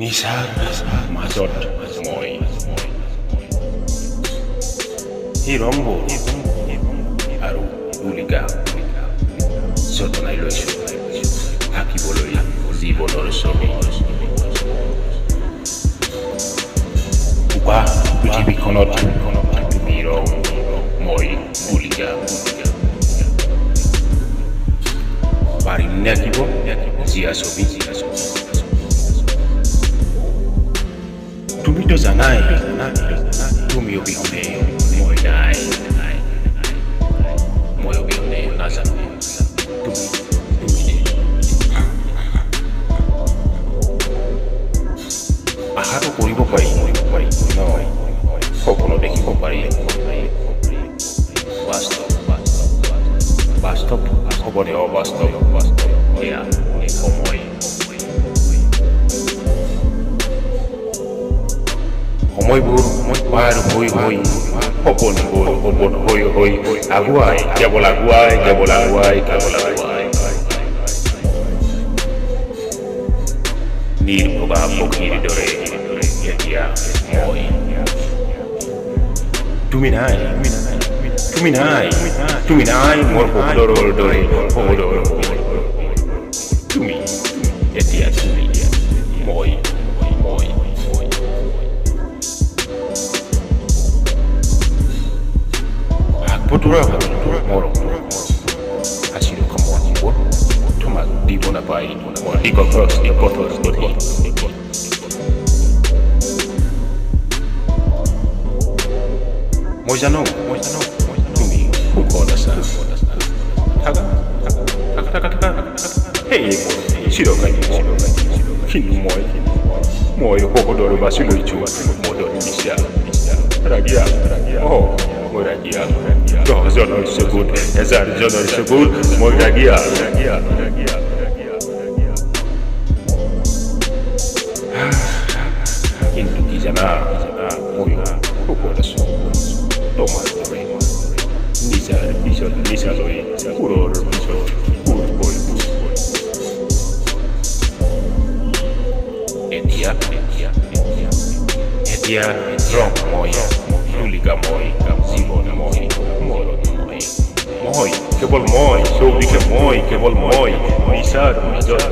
নিচাৰ মাজত মই এই ৰংবোৰ আৰু তুলিকা যতনাই লৈছোঁ আঁকিবলৈ জীৱনৰ ছবি উপাহ পৃথিৱীখনত তুমি ৰং মই তুলিকা পাৰিম নে আঁকিব জীয়া ছবি তুমিতো জানাই তুমি অবিহনে মই নাই মই অবিহনে নাজানো তুমি আশাটো কৰিব পাৰি নহয় সপোন দেখিব পাৰি বাস্তৱ হ'বনে অবাস্তৱ এয়া সময়বোৰ পাৰ হৈ সপোনবোৰ সপোন হৈ আগুৱাই কেৱল আগুৱাই নিৰ্ভবা পক্ষীৰ দৰে এতিয়া মই তুমি নাই মোৰ শব্দৰ দৰে তুমি এতিয়া মই বতৰা মৰম আছিলো কামবোৰ তোমাক দিব নাপাই পথৰ গতি মই জানো তুমি সুখত আছা থাকা সেই চিৰকাই কিন্তু মই সকলোৰে বাছি লৈছো মদৰ নিচা ৰাগিয়া মই ৰাগিয়া 10 জনৰ চকুত 1000 জনৰ চকুত মই ৰাগিয়া কিন্তু কি জানা মই সুখত আছো তোমাৰ দৰে নিচাৰ পিছত নিচা লৈ সুৰৰ পিছত সুৰ হৈ এতিয়া ৰং মই তুলিকা মই জীৱন মই মৰণ মই কেৱল মই চৌদিশে মই কেৱল মই নিচাৰ মাজত